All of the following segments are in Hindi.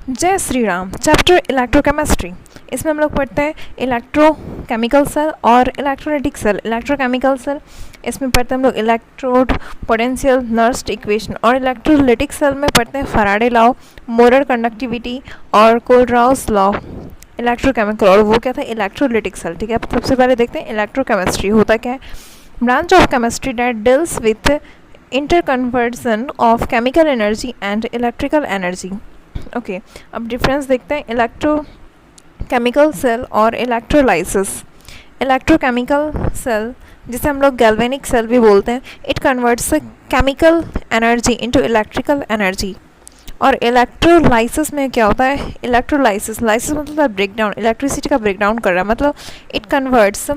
जय श्री राम। Chapter electrochemistry. इसमें हम लोग पढ़ते हैं इलेक्ट्रोकेमिकल सेल और इलेक्ट्रोलाइटिक सेल। इलेक्ट्रोकेमिकल सेल इसमें पढ़ते हैं हम लोग इलेक्ट्रोड पोटेंशियल नर्स्ट इक्वेशन, और इलेक्ट्रोलाइटिक सेल में पढ़ते हैं फैराडे लॉ, मोरर कंडक्टिविटी और कोलराउस लॉ इलेक्ट्रोकेमिकल। और वो क्या था? Electrolytic cell. ठीक है, सबसे पहले देखते हैं इलेक्ट्रोकेमिस्ट्री होता क्या है। Branch of chemistry that deals with interconversion of chemical energy and electrical energy. Okay, अब डिफरेंस देखते हैं इलेक्ट्रोकेमिकल सेल और इलेक्ट्रोलाइसिस। इलेक्ट्रोकेमिकल सेल जिसे हम लोग गैल्वेनिक सेल भी बोलते हैं, it converts chemical energy into electrical energy. और इलेक्ट्रोलाइसिस में क्या होता है? इलेक्ट्रोलाइसिस मतलब ब्रेकडाउन, इलेक्ट्रिसिटी का ब्रेकडाउन कर रहा है, मतलब इट कन्वर्ट्स,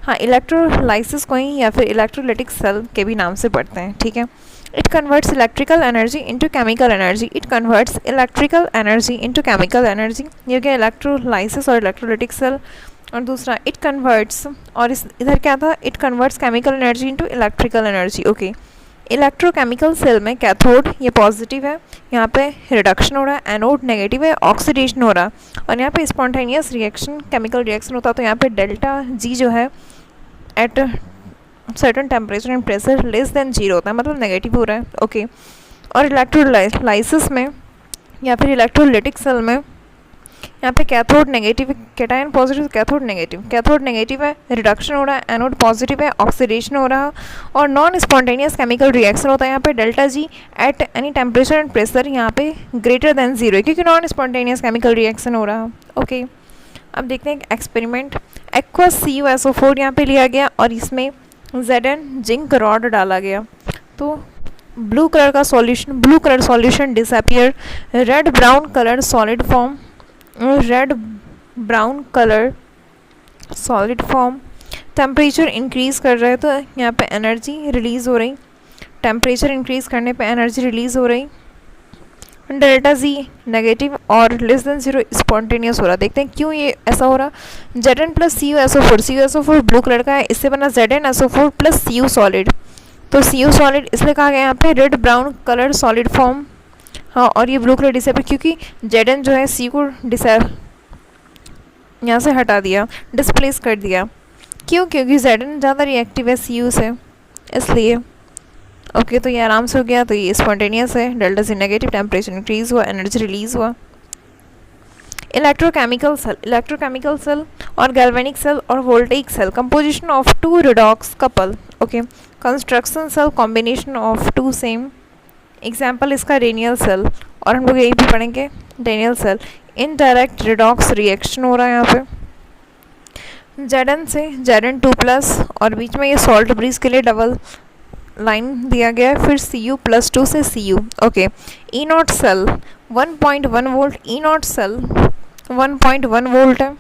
हाँ, इलेक्ट्रोलाइसिस को ही या फिर इलेक्ट्रोलाइटिक सेल के भी नाम से पढ़ते हैं। ठीक है, it converts electrical energy into chemical energy. It converts electrical energy into chemical energy. ये क्या? इलेक्ट्रोलाइसिस और इलेक्ट्रोलाइटिक सेल। और दूसरा इट कन्वर्ट्स, और इस इधर क्या था? It converts chemical energy into electrical energy. Okay, electrochemical cell में कैथोड ये पॉजिटिव है, यहाँ पे रिडक्शन हो रहा है, एनोड नेगेटिव है, ऑक्सीडेशन हो रहा है, और यहाँ पे स्पॉन्टेनियस रिएक्शन, केमिकल रिएक्शन होता है। तो यहाँ पे डेल्टा जी जो है at certain temperature and pressure less than zero होता है, मतलब नेगेटिव हो रहा है। ओके, और इलेक्ट्रोलाइसिस में या फिर इलेक्ट्रोलाइटिक सेल में यहाँ पे cathode negative, cation positive, cathode negative है, रिडक्शन हो रहा है, एनोड पॉजिटिव है, ऑक्सीडेशन हो रहा है, और नॉन स्पॉन्टेनियस केमिकल रिएक्शन होता है यहाँ पे delta G at any temperature and pressure यहाँ पे ग्रेटर देन जीरो, क्योंकि नॉन स्पॉन्टेनियस केमिकल रिएक्शन हो रहा है। ओके, अब देखते हैं एक्सपेरिमेंट। एक्वस CuSO4 यहाँ पे लिया गया और इसमें Zn जिंक रॉड डाला गया, तो blue colour solution disappear, red brown colour solid form. Temperature increase कर रहे हैं तो यहाँ पे एनर्जी रिलीज़ हो रही, टेम्परेचर इंक्रीज़ करने पे एनर्जी रिलीज़ हो रही। डेल्टा जी नेगेटिव और लेस देन जीरो स्पॉन्टेनियस हो रहा। देखते हैं क्यों ये ऐसा हो रहा। Zn plus CuSO4 blue colour का है, इससे बना ZnSO4 प्लस Cu सॉलिड। तो Cu सॉलिड इसलिए कहा गया यहाँ पे red brown colour solid form, हाँ, और ये ब्लू कलर डिसअपियर क्योंकि Zn जो है C को यहाँ से हटा दिया, डिस्प्लेस कर दिया। क्यों? क्योंकि Zn ज़्यादा रिएक्टिव है Cu से, इसलिए। ओके, तो ये आराम से हो गया। तो ये स्पॉन्टेनियस है, delta G negative, temperature increase हुआ, एनर्जी रिलीज हुआ। इलेक्ट्रोकेमिकल सेल और गैल्वेनिक सेल और voltaic cell, composition of two redox couple. Okay, construction cell, combination of two same. Example इसका रेनियल सेल, और हम लोग यही भी पढ़ेंगे Daniell cell. Indirect redox reaction हो रहा है यहाँ पे Zn से Zn2+, और बीच में ये सॉल्ट ब्रिज के लिए डबल लाइन दिया गया है, फिर Cu+2 से Cu। Okay, E0 cell 1.1 volt, E0 cell 1.1 volt है।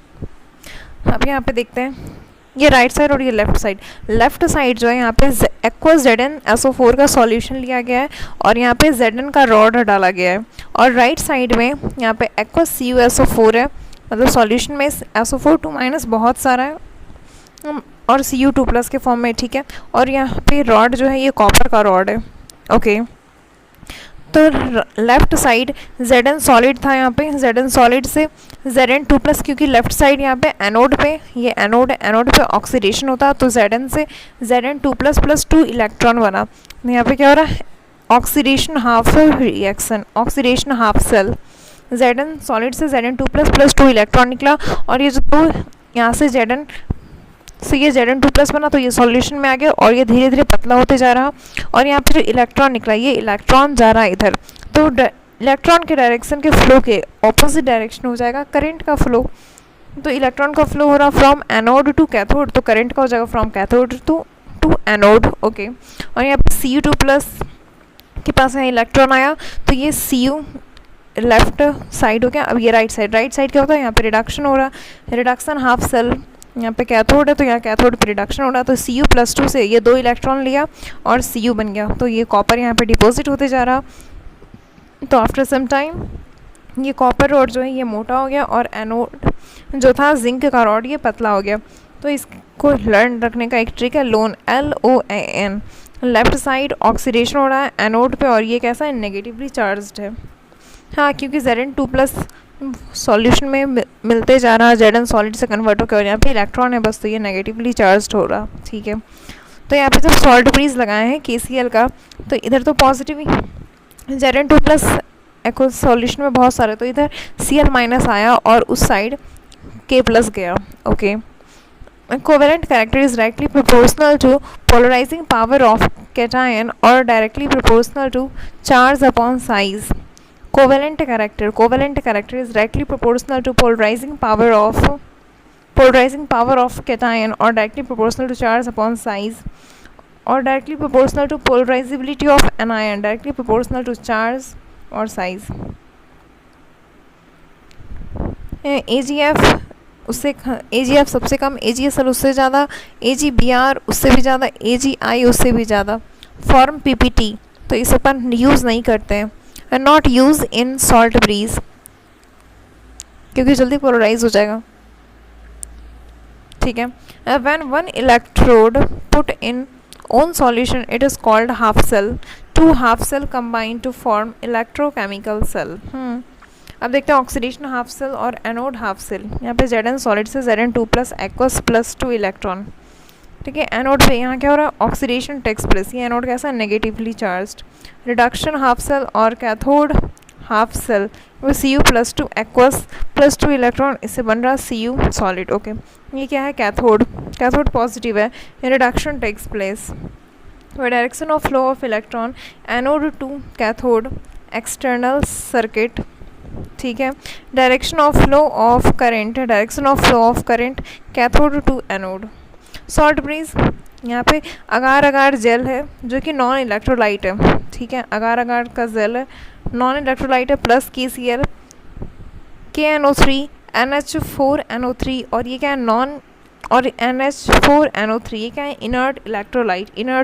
अब यहाँ पे देखते हैं ये राइट साइड और ये लेफ्ट साइड जो है यहाँ पे एक्वस ZnSO4 का सॉल्यूशन लिया गया है और यहाँ पे Zn का रॉड डाला गया है, और राइट साइड में यहाँ पे एक्वस CuSO4 है, मतलब सॉल्यूशन में SO4 2- बहुत सारा है और Cu2+ के फॉर्म में। ठीक है, और यहाँ पे रॉड जो है ये कॉपर का रॉड है। ओके, तो लेफ्ट साइड Zn सॉलिड था, यहाँ पे Zn सॉलिड से Zn2+, क्योंकि लेफ्ट साइड यहाँ पे एनोड पे, ये एनोड है, एनोड पे ऑक्सीडेशन होता है, तो Zn से Zn2+ + 2 इलेक्ट्रॉन बना। यहाँ पे क्या हो रहा है? Oxidation half reaction, oxidation half cell. Zn solid से Zn2+ + 2 इलेक्ट्रॉन निकला, और ये जो दो यहाँ से Zn से ये Zn2+ बना, तो ये सॉल्यूशन में आ गया और ये धीरे धीरे पतला होते जा रहा, और यहाँ पे जो इलेक्ट्रॉन निकला, ये इलेक्ट्रॉन जा रहा है इधर, तो इलेक्ट्रॉन के डायरेक्शन के फ्लो के ऑपोजिट डायरेक्शन हो जाएगा करंट का फ्लो। तो इलेक्ट्रॉन का फ्लो हो रहा फ्रॉम एनोड टू कैथोड, तो करंट का हो जाएगा from cathode to anode. Okay, और यहाँ पे Cu2+ के पास यहाँ इलेक्ट्रॉन आया, तो ये Cu लेफ्ट साइड हो गया। अब ये राइट साइड क्या होता है? यहाँ पे रिडक्शन हो रहा, रिडक्शन हाफ सेल, यहाँ पे कैथोड है तो यहाँ कैथोड पे रिडक्शन हो रहा, तो Cu+2 से ये 2 इलेक्ट्रॉन लिया और Cu बन गया, तो ये कॉपर यहाँ पे डिपॉजिट होते जा रहा। तो आफ्टर सम टाइम ये कॉपर रॉड जो है ये मोटा हो गया, और एनोड जो था जिंक का रॉड ये पतला हो गया। तो इसको लर्न रखने का एक ट्रिक है, loan, LOAN। Left side oxidation हो रहा है एनोड पे, और ये कैसा है? नेगेटिवली चार्ज्ड है। हाँ, क्योंकि Zn2+ सॉल्यूशन में मिलते जा रहा, Zn सॉलिड से कन्वर्ट होकर, और यहाँ पे इलेक्ट्रॉन है बस, तो ये नेगेटिवली चार्ज हो रहा, ठीक है। तो यहाँ पे जब सॉल्ट ब्रीज लगाए हैं KCl का, तो इधर तो पॉजिटिव ही, Zn2+ एक्व सॉल्यूशन में बहुत सारे, तो इधर Cl- आया और उस साइड K+ गया, okay. Covalent character is directly proportional to polarizing power of cation or directly proportional to charge upon size. Covalent character is directly proportional to polarizing power of cation or directly proportional to charge upon size, or directly proportional to polarizability of anion, directly proportional to charge or size. AgF उससे AgF सबसे कम, AgSl उससे ज़्यादा, AgBr उससे भी ज़्यादा, AgI उससे भी ज़्यादा, फॉर्म PPT, तो इसे अपन यूज़ नहीं करते हैं, and not use in salt bridge क्योंकि जल्दी पोलराइज हो जाएगा, ठीक है। When one electrode put in own solution it is called half cell, two half cell combine to form electrochemical cell. अब देखते हैं ऑक्सीडेशन हाफ सेल और एनोड हाफ सेल। यहाँ पे Zn सॉलिड से Zn2+ एक्वस +2 इलेक्ट्रॉन, ठीक है। एनोड पे यहाँ क्या हो रहा है, ऑक्सीडेशन टेक्स प्लेस, ये एनोड कैसा है, negatively charged. Reduction half cell और कैथोड हाफ सेल, वो Cu+2 एक्वस +2 इलेक्ट्रॉन, इससे बन रहा Cu सॉलिड, ओके। ये क्या है, कैथोड, कैथोड पॉजिटिव है, reduction takes place. Direction of flow of electron anode to cathode, external circuit, ठीक है। Direction of flow of current cathode to anode. Salt bridge, यहाँ पे अगार अगार जेल है जो कि नॉन इलेक्ट्रोलाइट है, ठीक है। अगार अगार का जेल है, नॉन इलेक्ट्रोलाइट है, प्लस KCl, KNO3, NH4NO3, और ये क्या है, नॉन, और NH4NO3, ये क्या है, inert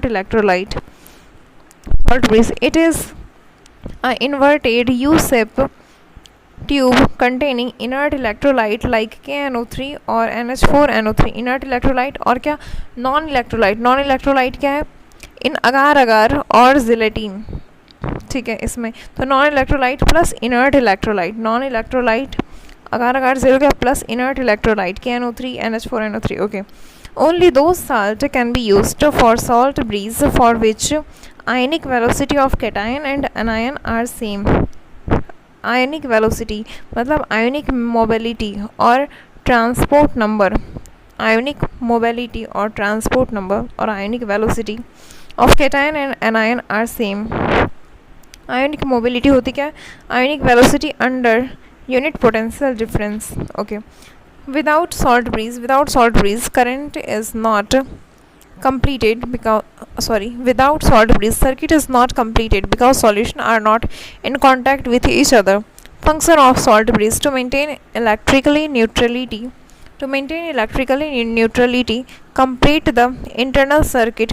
electrolyte. Salt bridge, it is inverted U-shape tube containing inert electrolyte like KNO3 और NH4NO3, inert electrolyte, और क्या, नॉन इलेक्ट्रोलाइट क्या है, इन अगार अगार और जिलेटिन, ठीक है। इसमें तो non electrolyte plus inert electrolyte, non electrolyte agar agar zero क्या, plus inert electrolyte KNO3 NH4NO3, okay. Only those salt can be used for salt breeze for which ionic velocity of cation and anion are same. Ionic velocity मतलब आयोनिक मोबिलिटी और ट्रांसपोर्ट नंबर, आयोनिक मोबिलिटी और ट्रांसपोर्ट नंबर और ionic velocity of cation and anion are same. Ionic mobility होती क्या है, ionic velocity under unit potential difference, okay. without salt breeze current is not completed without salt breeze circuit is not completed because solution are not in contact with each other. Function of salt breeze to maintain electrically neutrality, complete the internal circuit,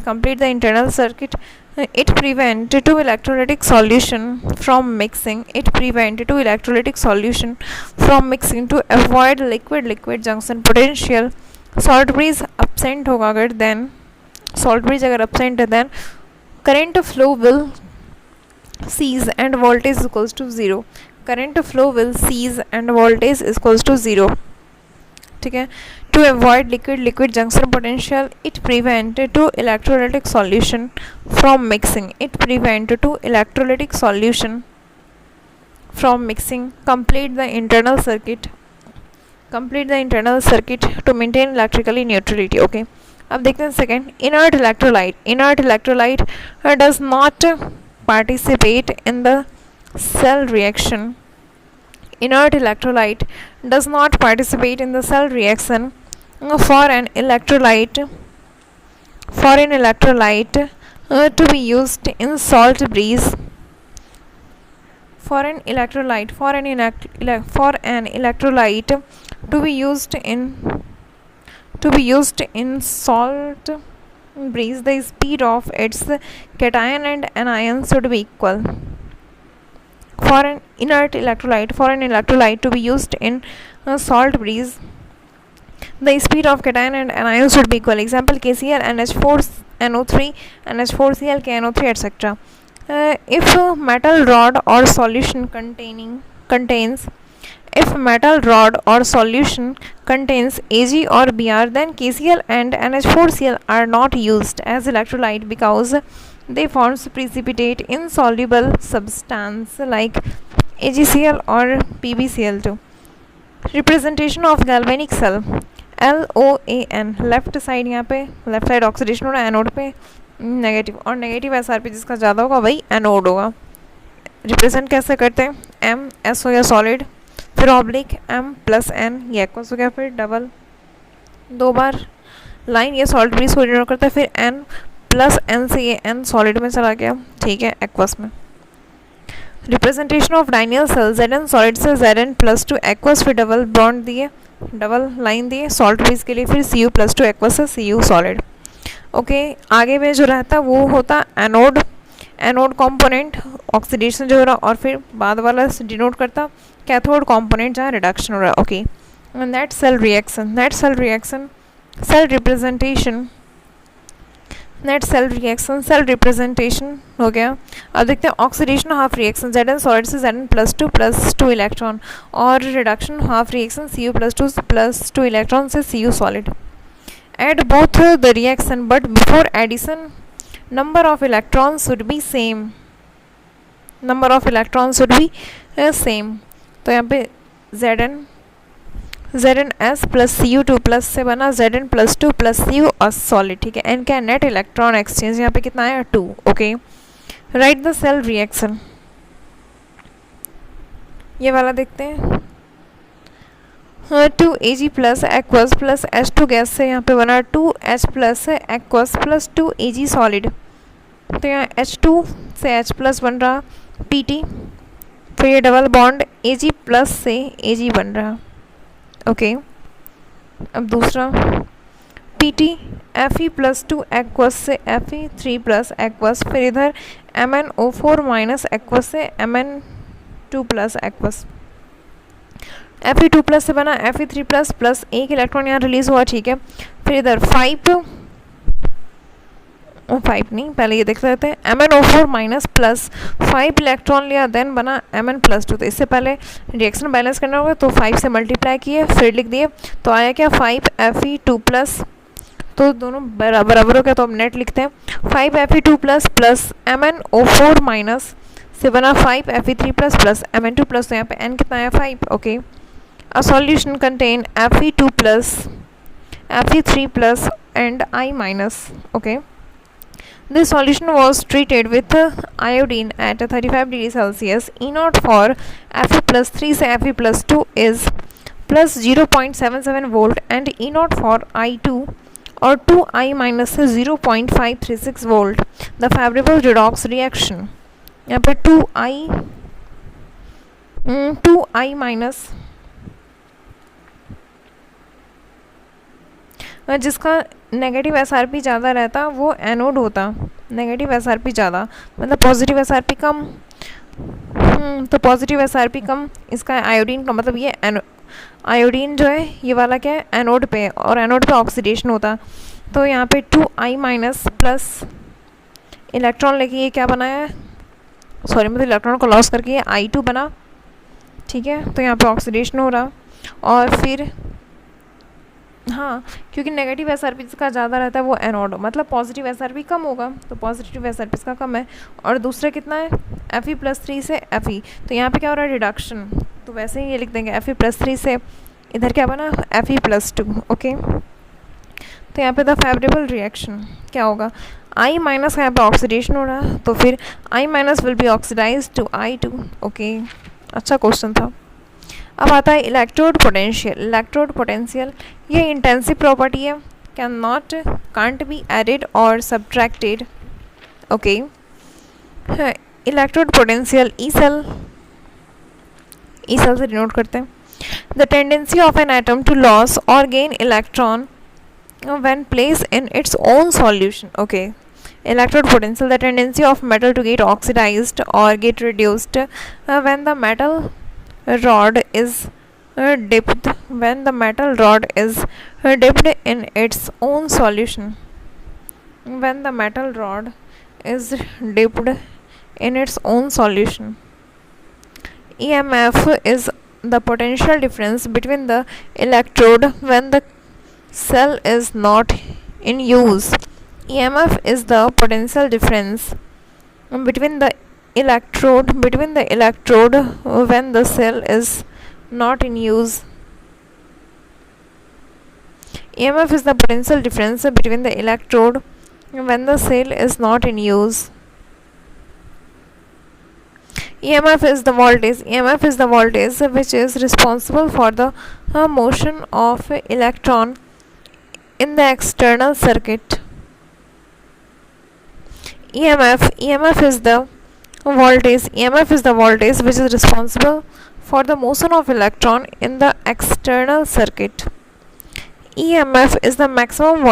it prevent two electrolytic solution from mixing, to avoid liquid junction potential. Salt breeze absent होगा अगर, then salt breeze अगर absent है, then current flow will cease and voltage is equals to 0. ठीक है। To avoid liquid junction potential, it prevent two electrolytic solution from mixing. Complete the internal circuit to maintain electrically neutrality, okay. अब देखते हैं second, inert electrolyte does not participate in the cell reaction. Inert electrolyte does not participate in the cell reaction. For an electrolyte to be used in salt breeze, for an electrolyte to be used in salt breeze, the speed of its cation and anion should be equal. For an electrolyte to be used in salt breeze, the speed of cation and anion should be equal. Example, KCl, NH4NO3, NH4Cl, KNO3, etc. if metal rod or solution contains if metal rod or solution contains Ag or Br, then KCl and NH4Cl are not used as electrolyte because they form precipitate insoluble substance like AgCl or PbCl2. Representation of galvanic cell, LOAN, left side यहाँ पे लेफ्ट साइड ऑक्सीडेशन हो रहा है एनोड पे नेगेटिव, और नेगेटिव SRP जिसका ज़्यादा होगा वही एनोड होगा. रिप्रेजेंट कैसे करते हैं, एम एस हो गया सॉलिड, फिर ऑब्लिक एम प्लस एन, ये एक्वस हो गया, फिर डबल 2 बार लाइन, ये सॉलिड ब्रीज को डिनोट करता है, फिर एन प्लस एन से ये एन सॉलिड में चला गया, ठीक है, एक्वस में. Representation of Daniell cell, Zn solid से Zn प्लस टू एक्वस, फिर डबल बॉन्ड दिए, डबल लाइन दिए सॉल्ट ब्रीज के लिए, फिर Cu प्लस टू एक्वस से Cu सॉलिड. ओके, आगे में जो रहता है वो होता एनोड, एनोड कंपोनेंट ऑक्सीडेशन जो हो रहा, और फिर बाद वाला डिनोट करता कैथोड कंपोनेंट जहाँ रिडक्शन हो रहा है. Okay, net cell reaction, net cell reaction, cell representation, net cell reaction, cell representation हो गया. अब देखते हैं oxidation half reaction, Zn solid से Zn प्लस टू इलेक्ट्रॉन, और reduction half reaction Cu plus two electron से Cu solid. Add both the reaction but before addition number of electron should be same, number of electron should be same. तो यहाँ पे Zn S plus Cu2 plus से बना Zn plus two plus Cu और सॉलिड, ठीक है. एन का नेट इलेक्ट्रॉन एक्सचेंज यहाँ पे कितना आया 2. Okay, right the cell reaction, ये वाला देखते हैं. 2 Ag plus aqueous plus H2 gas से यहाँ पे बना 2H plus aqueous plus 2 Ag solid. तो यहाँ H2 से H प्लस बन रहा Pt, फिर ये डबल बॉन्ड Ag प्लस से Ag बन रहा. ओके, अब दूसरा Pt Fe प्लस 2 एक्वस से Fe3 प्लस एक्वस, फिर इधर MnO4 माइनस एक्वस से Mn2 plus aqueous. Fe2 plus से बना Fe3 प्लस प्लस एक इलेक्ट्रॉन यहाँ रिलीज हुआ, ठीक है. फिर इधर 5 नहीं, पहले ये देख लेते हैं. MnO4 माइनस प्लस 5 इलेक्ट्रॉन लिया, देन बना Mn प्लस 2. तो इससे पहले रिएक्शन बैलेंस करना होगा, तो 5 से मल्टीप्लाई किए, फिर लिख दिए, तो आया क्या 5 Fe2 प्लस, तो दोनों बराबर हो गया, तो अब नेट लिखते हैं 5 Fe2 plus plus MnO4 minus से बना 5 Fe3 plus plus Mn2 plus, तो यहाँ पे n कितना आया 5. Okay, a solution contain Fe2 plus Fe3 plus and I minus. Okay, this solution was treated with iodine at 35 degrees Celsius. E0 for Fe plus 3 से Fe plus 2 is plus 0.77 volt and E0 for I2 और 2I minus से 0.536 volt. The favorable redox reaction, यहाँ पे 2I minus जिसका नेगेटिव SRP ज़्यादा रहता वो एनोड होता, नेगेटिव SRP ज़्यादा मतलब पॉजिटिव SRP कम. तो पॉजिटिव SRP कम, इसका आयोडीन का मतलब ये आयोडीन जो है ये वाला क्या है एनोड पे, और एनोड पे ऑक्सीडेशन होता. तो यहाँ पे 2I माइनस प्लस इलेक्ट्रॉन लेके ये क्या बनाया है, सॉरी मतलब इलेक्ट्रॉन को लॉस करके ये I2 बना. ठीक है, तो यहाँ पे ऑक्सीडेशन हो रहा. और फिर हाँ, क्योंकि नेगेटिव SRP जिसका ज़्यादा रहता है वो एनोड, मतलब पॉजिटिव SRP कम होगा, तो पॉजिटिव SRP इसका कम है. और दूसरा कितना है Fe प्लस 3 से Fe, तो यहाँ पे क्या हो रहा है रिडक्शन, तो वैसे ही ये लिख देंगे Fe प्लस 3 से इधर क्या बना Fe प्लस 2. ओके, तो यहाँ पे द फेवरेबल रिएक्शन क्या होगा, I माइनस का यहाँ पे ऑक्सीडेशन हो रहा है, तो फिर I minus will be oxidise to I2. Okay, अच्छा क्वेश्चन था. अब आता है इलेक्ट्रोड पोटेंशियल. इलेक्ट्रोड पोटेंशियल ये इंटेंसिव प्रॉपर्टी है, कांट बी एडेड और subtracted. Okay, electrode potential E cell से डिनोट करते हैं. The tendency of an atom to loss और gain electron when place in its own solution. Okay, electrode potential the tendency of metal to get oxidised और get reduced when the metal rod is dipped when the metal rod is dipped in its own solution. When the metal rod is dipped in its own solution. EMF is the potential difference between the electrode when the cell is not in use. EMF is the potential difference between the electrode when the cell is not in use. EMF is the potential difference between the electrode when the cell is not in use. EMF is the voltage which is responsible for the motion of electron in the external circuit. EMF is the voltage which is responsible for the motion of electron in the external circuit. EMF is the maximum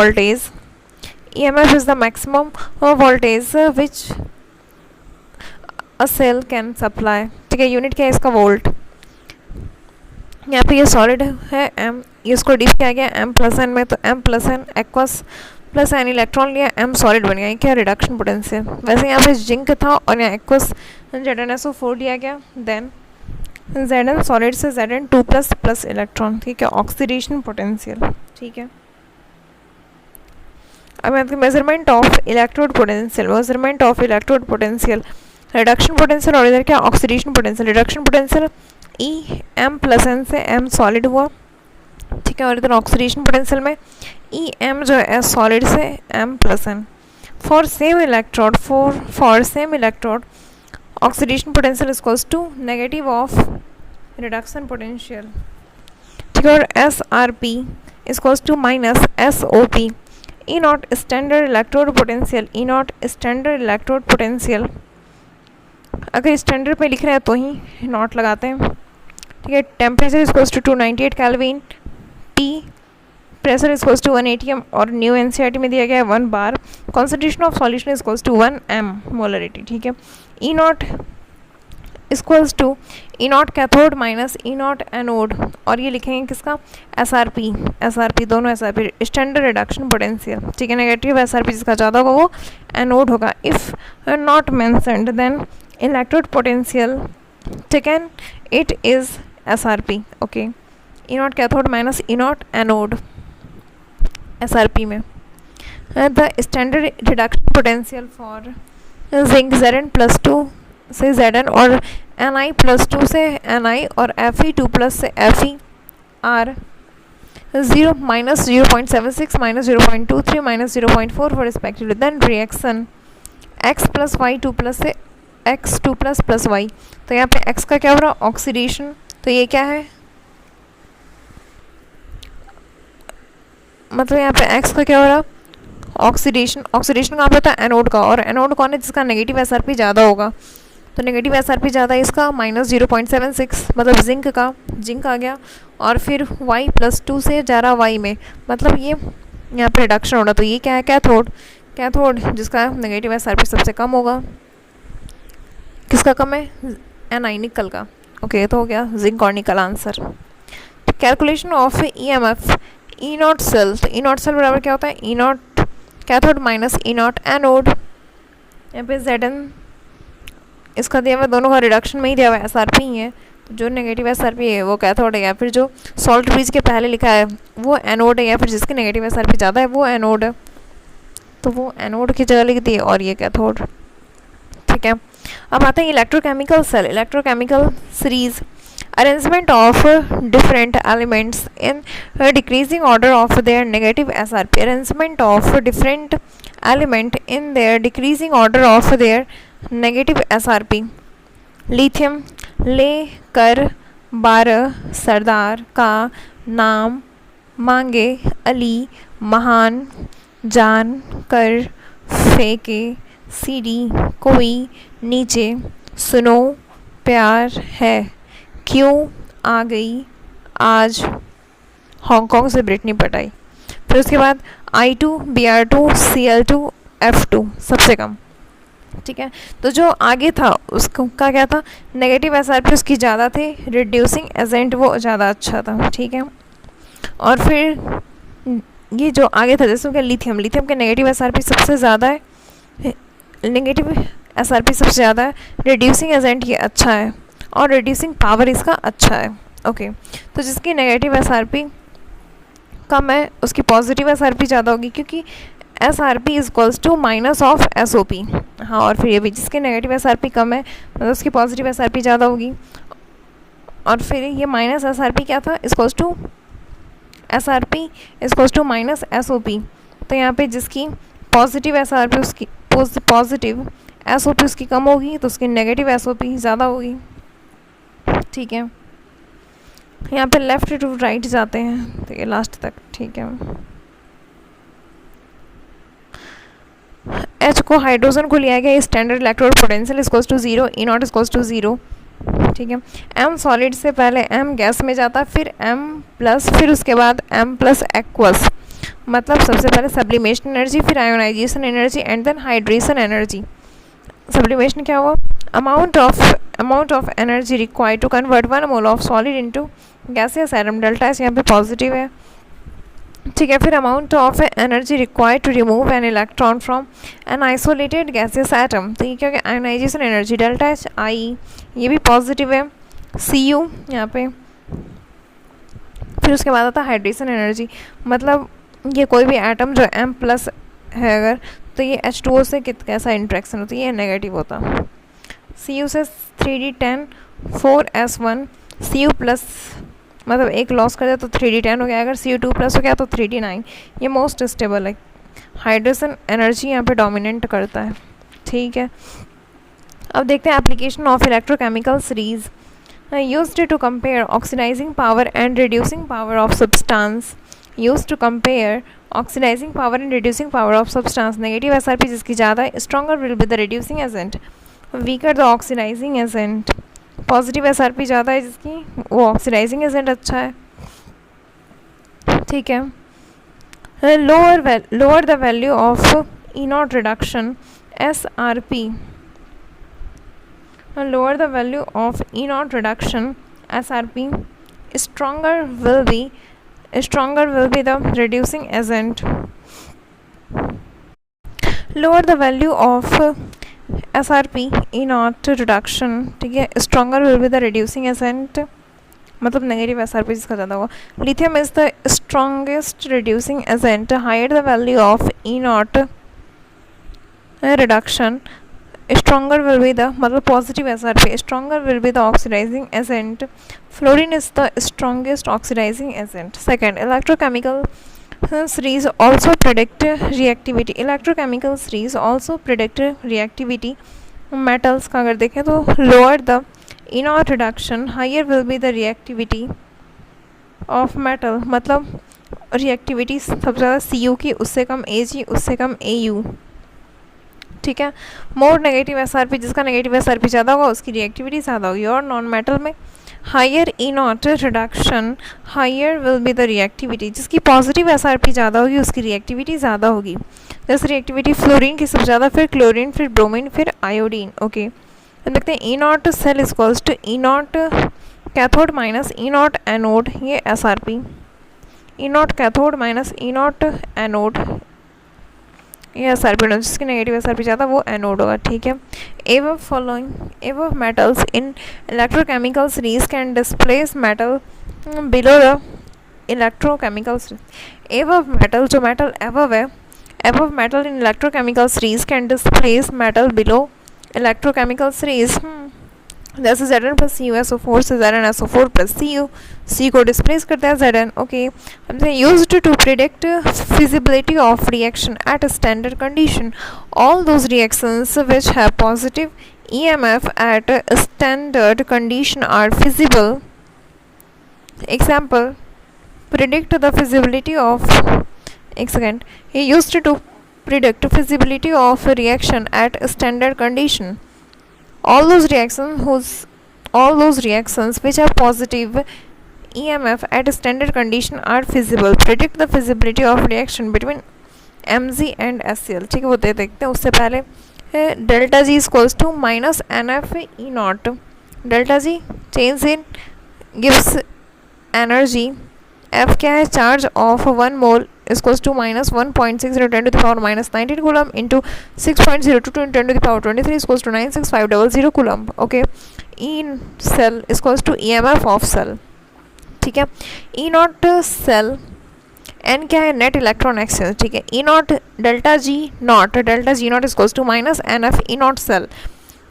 voltage which a cell can supply. ठीक है, यूनिट क्या है इसका? वोल्ट. यहाँ पे ये सॉलिड है m, ये इसको डिप किया गया m प्लस n में, तो m plus n aqueous plus n electron लिया, m सॉलिड बन गया. ये क्या? Reduction potential. वैसे यहाँ पे जिंक था और यहाँ एक्वस ZnSO4 लिया गया, देन Zn सॉलिड से Zn2 प्लस प्लस इलेक्ट्रॉन. ठीक है, ऑक्सीडेशन पोटेंशियल. ठीक है, अब यहाँ पे measurement of electrode potential, reduction potential, और इधर क्या? Oxidation potential. Reduction potential E M plus n से एम सॉलिड हुआ. ठीक है, और इधर ऑक्सीडेशन पोटेंशियल में ई एम जो है सॉलिड से M plus n. For same electrode oxidation potential equals to negative of reduction potential. ठीक है, और S R P equals to minus S O P. E naught standard electrode potential. अगर स्टैंडर्ड पे लिख रहे हैं तो ही नॉट लगाते हैं. ठीक है, temperature equals to 298 kelvin, T pressure equals to 1 atm, और न्यू एनसीईआरटी में दिया गया है 1 bar. Concentration of solution equals to 1 m molarity. ठीक है, E naught equals to E naught cathode minus E naught anode, और ये लिखेंगे किसका? एस आर पी, दोनों S R P, standard reduction potential. ठीक है, नेगेटिव एस आर पी जिसका ज़्यादा होगा वो एनोड होगा. If not mentioned then electrode potential, ठीक है, it is S R P. Okay, E naught cathode minus E naught anode S R P में. The standard reduction potential for zinc Zn plus 2 से Zn, और Ni प्लस 2 से Ni, और Fe2 प्लस से Fe are 0 minus 0.76 minus 0.23 minus 0.44 respectively. Then reaction x plus Y 2 plus से x2 प्लस प्लस वाई. तो यहाँ पे x का क्या हो रहा? ऑक्सीडेशन. तो ये क्या है? मतलब यहाँ पे x का क्या हो रहा? ऑक्सीडेशन. कहाँ पे होता है? एनोड का. और एनोड कौन है? जिसका नेगेटिव एस आर पी ज़्यादा होगा. तो नेगेटिव एस आर पी ज़्यादा है इसका, माइनस 0.76, मतलब जिंक आ गया. और फिर y प्लस 2 से जा रहा y में, मतलब ये यहाँ पे रिडक्शन हो रहा. तो ये क्या है? कैथोड जिसका नेगेटिव एस आर पी सबसे कम होगा. किसका कम है? Ni, निकल का. ओके, तो हो गया जिंक और nickel answer. Calculation of E M F E naught cell. तो ई नॉट सेल बराबर क्या होता है? E naught cathode minus E naught anode. यहाँ पे Zn इसका दिया हुआ, दोनों का रिडक्शन में ही दिया हुआ एस आर पी है. तो जो नेगेटिव एस आर पी है वो कैथोड है, या फिर जो सॉल्ट ब्रिज के पहले लिखा है वो एनोड है, या फिर जिसकी नेगेटिव एस आर पी ज़्यादा है वो एनोड है. तो वो एनोड की जगह लिख दी, और ये कैथोड. ठीक है, अब आते हैं electrochemical cell. Electrochemical series, arrangement of different elements in decreasing order of their negative S R P. Arrangement of different element in their decreasing order of their negative S R P. Lithium, ले कर 12 सरदार का नाम मांगे अली, महान जान कर फेंके सीढ़ी कोई नीचे, सुनो प्यार है क्यों आ गई आज, हांगकांग से ब्रिटनी पटाई. फिर उसके बाद I2, Br2, Cl2, F2 सबसे कम. ठीक है, तो जो आगे था उसका क्या था? नेगेटिव एस आर पी उसकी ज़्यादा थे, रिड्यूसिंग एजेंट वो ज़्यादा अच्छा था. ठीक है, और फिर ये जो आगे था जैसे कि लिथियम के नेगेटिव एस आर पी सबसे ज़्यादा है. नेगेटिव SRP सबसे ज़्यादा है, रिड्यूसिंग एजेंट ये अच्छा है और रिड्यूसिंग पावर इसका अच्छा है। ओके, तो जिसकी नेगेटिव SRP कम है उसकी पॉजिटिव SRP ज़्यादा होगी, क्योंकि SRP is equals to minus of SOP। हाँ, और फिर ये भी जिसकी नेगेटिव SRP कम है मतलब उसकी पॉजिटिव SRP ज़्यादा होगी, और फिर ये माइनस SRP क्या था, equals to SRP equals to minus SOP। तो यहाँ पे जिसकी पॉजिटिव SRP उसकी पॉजिटिव SOP उसकी कम होगी तो उसकी नेगेटिव SOP ज़्यादा होगी। ठीक है, यहाँ पे लेफ्ट टू राइट जाते हैं तो ये लास्ट तक। ठीक है, H को हाइड्रोजन को लिया गया, standard electrode potential equals to 0, E naught equals to 0। ठीक है, M सॉलिड से पहले M गैस में जाता, फिर M प्लस, फिर उसके बाद M प्लस एक्वस, मतलब सबसे पहले सब्लिमेशन एनर्जी, फिर ionisation energy and then hydration energy. Sublimation क्या हुआ, amount of energy required to convert 1 mole of solid into gaseous atom, delta S यहाँ पे पॉजिटिव है। ठीक है, फिर amount of energy required to remove an electron from an isolated gaseous atom, तो ये क्या हो गया, ionisation energy delta H I, ये भी पॉजिटिव है। सी यू यहाँ पे, फिर उसके बाद आता है हाइड्रेशन एनर्जी, मतलब ये कोई भी एटम जो एम प्लस है अगर, तो ये H2O से कैसा इंट्रैक्शन होता है, ये नेगेटिव होता। सी यू से 3D10 4S1, C you plus मतलब एक लॉस कर दिया तो 3D10 हो गया, अगर Cu2 प्लस हो गया तो 3D9, ये मोस्ट स्टेबल है। हाइड्रेशन एनर्जी यहाँ पे डोमिनेट करता है। ठीक है, अब देखते हैं application of electrochemical series used to compare oxidising power and reducing power of substance, used to compare oxidising power and reducing power of substance. Negative SRP जिसकी ज़्यादा है, stronger will be the reducing agent, weaker the oxidising agent. Positive SRP ज़्यादा है जिसकी, वो ऑक्सीडाइजिंग एजेंट अच्छा है। ठीक है, lower the value of E naught reduction SRP, lower the value of E naught reduction SRP, stronger will be the reducing agent. Lower the value of SRP E naught reduction, ठीक है, stronger will be the reducing agent, मतलब नेगेटिव SRP जिसका ज़्यादा होगा। Lithium is the strongest reducing agent, higher the value of E naught reduction, stronger will be the मतलब positive SRP, stronger will be the oxidizing agent. Fluorine is the strongest oxidizing agent. Second, electrochemical series also predict reactivity. Electrochemical series also predict reactivity. Metals का अगर देखें तो lower the E naught reduction, higher will be the reactivity of metal, मतलब reactivity सबसे ज़्यादा Cu की, उससे कम Ag, उससे कम Au। ठीक है, मोर नेगेटिव SRP जिसका नेगेटिव SRP ज़्यादा होगा उसकी रिएक्टिविटी ज़्यादा होगी। और नॉन मेटल में higher E naught reduction, higher will be the reactivity, जिसकी पॉजिटिव SRP ज़्यादा होगी उसकी रिएक्टिविटी ज़्यादा होगी। जैसे रिएक्टिविटी फ्लोरीन की सबसे ज़्यादा, फिर क्लोरीन, फिर ब्रोमीन, फिर आयोडीन। ओके, तो देखते हैं E naught cell equals to E naught cathode minus E naught anode, ये SRP। E naught cathode minus E naught anode, ये SRP, जिसकी नेगेटिव SRP ज़्यादा वो एनोड होगा। ठीक है, above following above metals in electrochemical series can displace metal below the electrochemical series. Above metal, जो मेटल एवव है, above metal in electrochemical series can displace metal below electrochemical series. जैसे Zn प्लस CuSO4 से ZnSO4 प्लस Cu, C को डिस्प्लेस करता है Zn। Okay, used to predict feasibility of reaction at standard condition, all those reactions which have positive EMF at standard condition are feasible. Example, predict the feasibility of, एक second, he used to predict feasibility of a reaction at standard condition. All those reactions which have positive EMF at standard condition are feasible. Predict the feasibility of reaction between Mg and HCl. ठीक है, वो देखते हैं। उससे पहले delta G equals to minus NF E naught. Delta G change in गिव्स एनर्जी, F क्या है, charge of 1 mole equals to minus 1.60 10 to the power minus 19 coulomb into 6.02 10 to the power 23 equals to 96500 coulomb. Okay, E cell equals to EMF of cell. ठीक है, ई नॉट सेल एन क्या है, नेट इलेक्ट्रॉन एक्सचेंज. ठीक है, E naught delta G naught equals to minus N F E naught cell.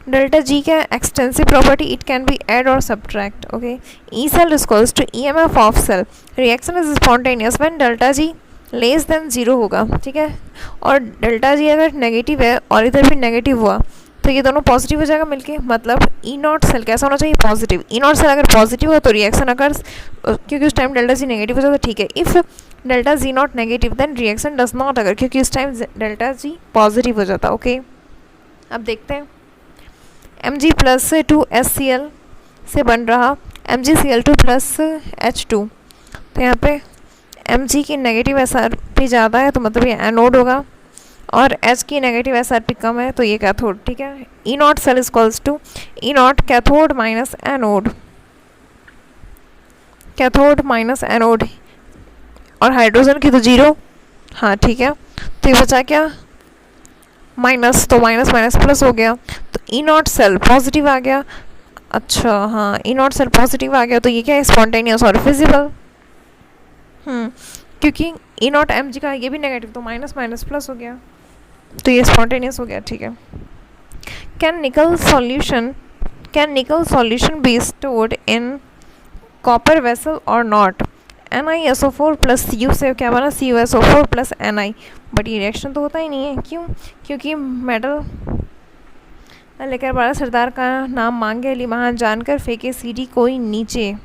Delta G क्या है, extensive property, it can be add और subtract. Okay, E cell equals to EMF of cell. Reaction is spontaneous when delta G less than 0 होगा. ठीक है, और डेल्टा जी अगर नेगेटिव है और इधर भी नेगेटिव हुआ तो ये दोनों पॉजिटिव हो जाएगा मिलके. मतलब ई नॉट सेल कैसा होना चाहिए, पॉजिटिव. ई नॉट सेल अगर पॉजिटिव हो तो रिएक्शन अगर, क्योंकि उस टाइम डेल्टा जी नेगेटिव हो जाता है. ठीक है, if delta G naught negative then reaction does not अगर, क्योंकि उस टाइम डेल्टा जी पॉजिटिव हो जाता. ओके, अब देखते हैं Mg+2HCl से बन रहा MgCl2+H2. तो यहाँ पे Mg की नेगेटिव SRP ज़्यादा है तो मतलब ये एनोड होगा, और H की नेगेटिव SRP कम है तो ये कैथोड. ठीक है, E naught cell equals to E naught cathode minus anode. Cathode minus anode, और हाइड्रोजन की तो 0. हाँ ठीक है, तो ये बचा क्या, माइनस. तो माइनस माइनस प्लस हो गया, तो ई नॉट सेल पॉजिटिव आ गया. अच्छा हाँ, ई नॉट सेल पॉजिटिव आ गया तो ये क्या है, स्पॉन्टेनियस और फिजिबल. क्योंकि ई नॉट Mg का ये भी नेगेटिव, तो माइनस माइनस प्लस हो गया, तो ये स्पॉन्टेनियस हो गया. ठीक है, कैन निकल solution be stored in copper vessel और नॉट. NiSO4 प्लस Cu से क्या बना, CuSO4 प्लस Ni. बट ये रिएक्शन तो होता ही नहीं है. क्यों, क्योंकि मेटल लेकर बड़ा सरदार का नाम मांगे अली महान जानकर फेंके सीडी कोई नीचे.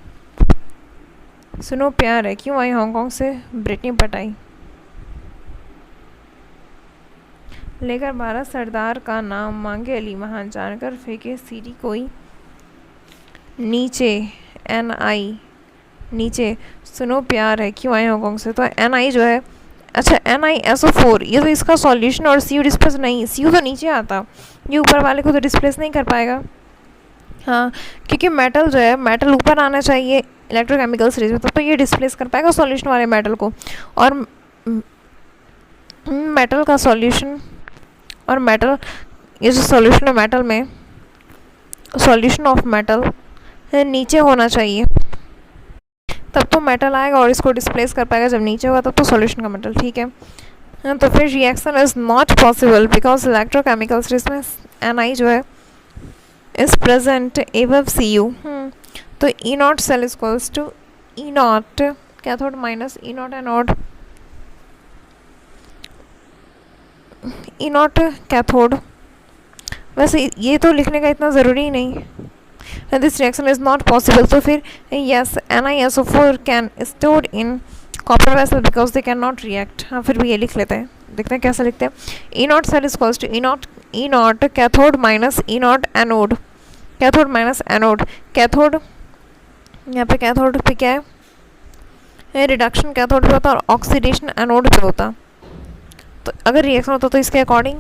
सुनो प्यार है, क्यों आई हांगकांग से ब्रिटनी पटाई. लेकर 12 सरदार का नाम मांगे अली महान जानकर फेंके सीडी कोई नीचे. Ni नीचे, सुनो प्यार है, क्यों आए हांगकांग से. तो Ni जो है, अच्छा NiSO4 ये तो इसका सॉल्यूशन, और Cu डिस्प्लेस नहीं, Cu तो नीचे आता, ये ऊपर वाले को तो डिस्प्लेस नहीं कर पाएगा. हाँ, क्योंकि मेटल जो है, मेटल ऊपर आना चाहिए इलेक्ट्रोकेमिकल सीरीज में, तो ये डिस्प्लेस कर पाएगा सॉल्यूशन वाले मेटल को. और मेटल का सॉल्यूशन, और मेटल ये जो सॉल्यूशन है मेटल में, सॉल्यूशन ऑफ मेटल नीचे होना चाहिए, तब तो मेटल आएगा और इसको डिस्प्लेस कर पाएगा. जब नीचे होगा तब तो सॉल्यूशन का मेटल. ठीक है, तो फिर reaction is not possible because electrochemical series में Ni जो है इज प्रेजेंट एबव Cu. तो E naught cell equals to E naught cathode minus E naught anode. E naught cathode, वैसे ये तो लिखने का इतना ज़रूरी ही नहीं. This reaction is not possible, तो फिर yes NiSO4 can stored in copper vessel because they can not react. हाँ, फिर भी ये लिख लेते हैं, देखते हैं कैसे लिखते हैं. E naught cell equals to E naught cathode minus E naught anode. Cathode minus anode, cathode यहाँ पे कैथोड पे क्या है, रिडक्शन कैथोड पे होता और ऑक्सीडेशन एनोड पे होता. तो अगर रिएक्शन होता तो इसके अकॉर्डिंग